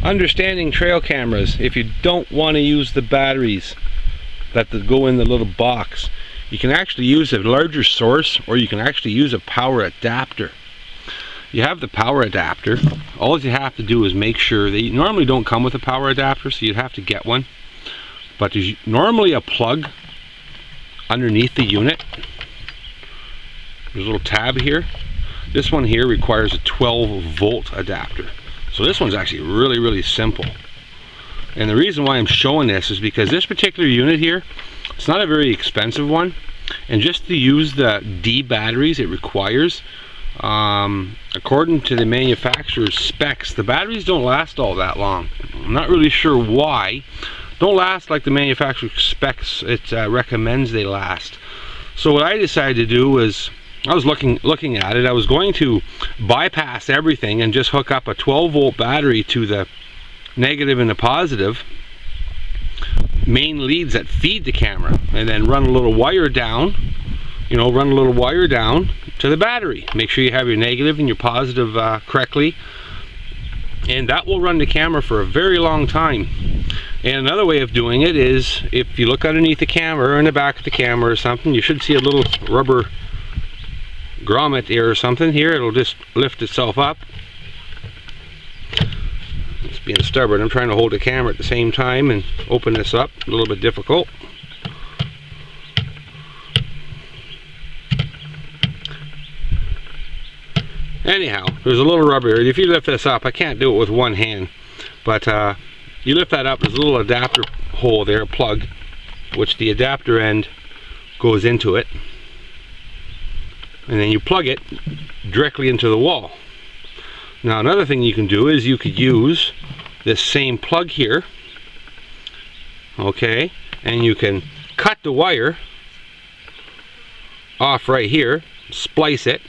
Understanding trail cameras, if you don't want to use the batteries that go in the little box, you can actually use a larger source, or you can actually use a power adapter. You have the power adapter. All you have to do is make sure they normally don't come with a power adapter, so you'd have to get one. But there's normally a plug underneath the unit. There's a little tab here. This one here requires a 12-volt adapter. So this one's actually really simple. And the reason why I'm showing this is because this particular unit here, it's not a very expensive one. And just to use the D batteries it requires, according to the manufacturer's specs, the batteries don't last all that long. I'm not really sure why. Don't last like the manufacturer's specs it recommends they last. So what I decided to do was, I was looking at it, I was going to bypass everything and just hook up a 12-volt battery to the negative and the positive main leads that feed the camera, and then run a little wire down, run a little wire down to the battery. Make sure you have your negative and your positive correctly, and that will run the camera for a very long time. And another way of doing it is, if you look underneath the camera or in the back of the camera or something, you should see a little rubber grommet here or something here. It'll just lift itself up. It's being stubborn. I'm trying to hold the camera at the same time and open this up. A little bit difficult. Anyhow, there's a little rubber here. If you lift this up, I can't do it with one hand, but you lift that up, there's a little adapter hole there, a plug, which the adapter end goes into it, and then you plug it directly into the wall. Now another thing you can do is you could use this same plug here, okay, and you can cut the wire off right here, splice it,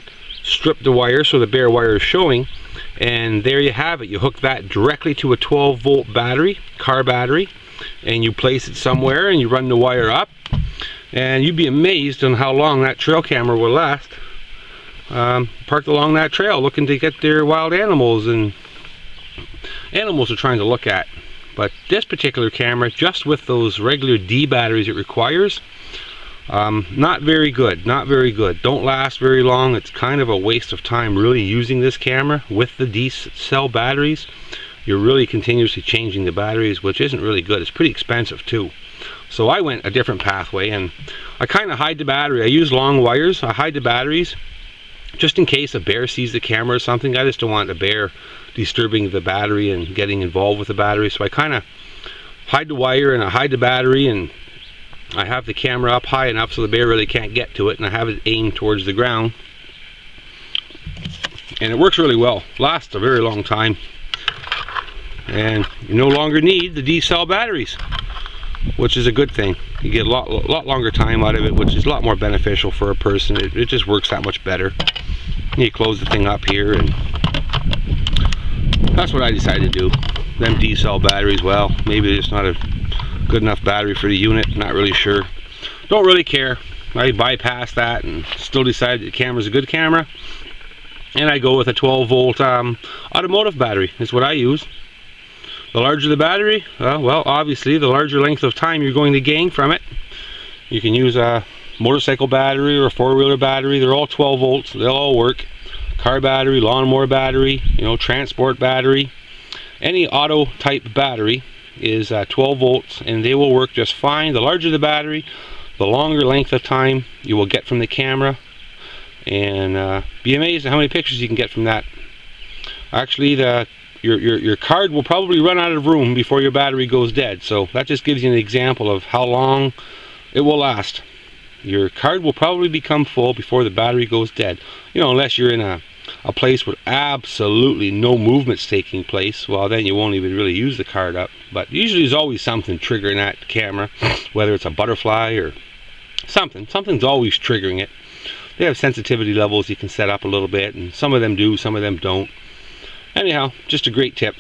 strip the wire so the bare wire is showing, and there you have it. You hook that directly to a 12-volt battery, car battery, and you place it somewhere and you run the wire up, and you'd be amazed on how long that trail camera will last. Parked along that trail looking to get their wild animals, and animals are trying to look at. But this particular camera, just with those regular D batteries it requires, not very good, not very good. Don't last very long. It's kind of a waste of time really using this camera with the D cell batteries. You're really continuously changing the batteries, which isn't really good. It's pretty expensive too. So I went a different pathway, and I kind of hide the battery. I use long wires. I hide the batteries just in case a bear sees the camera or something. I just don't want a bear disturbing the battery and getting involved with the battery. So I kind of hide the wire and I hide the battery, and I have the camera up high enough so the bear really can't get to it, and I have it aimed towards the ground, and it works really well. Lasts a very long time, and you no longer need the D cell batteries, which is a good thing. You get a lot longer time out of it, which is a lot more beneficial for a person. It just works that much better. You close the thing up here, and that's what I decided to do. Them D cell batteries, well, maybe it's not a good enough battery for the unit, not really sure. Don't really care. I bypassed that and still decided the camera's a good camera, and I go with a 12-volt automotive battery. That's what I use. The larger the battery, well, obviously the larger length of time you're going to gain from it. You can use a motorcycle battery or a four-wheeler battery. They're all 12 volts. They'll all work. Car battery, lawnmower battery, transport battery. Any auto type battery is 12 volts, and they will work just fine. The larger the battery, the longer length of time you will get from the camera, and be amazed at how many pictures you can get from that. Actually, your card will probably run out of room before your battery goes dead, so that just gives you an example of how long it will last. Your card will probably become full before the battery goes dead, unless you're in a place with absolutely no movement's taking place. Well, then you won't even really use the card up. But usually there's always something triggering that camera, whether it's a butterfly or something's always triggering it. They have sensitivity levels you can set up a little bit, and some of them do, some of them don't. Anyhow, just a great tip,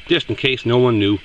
just in case no one knew.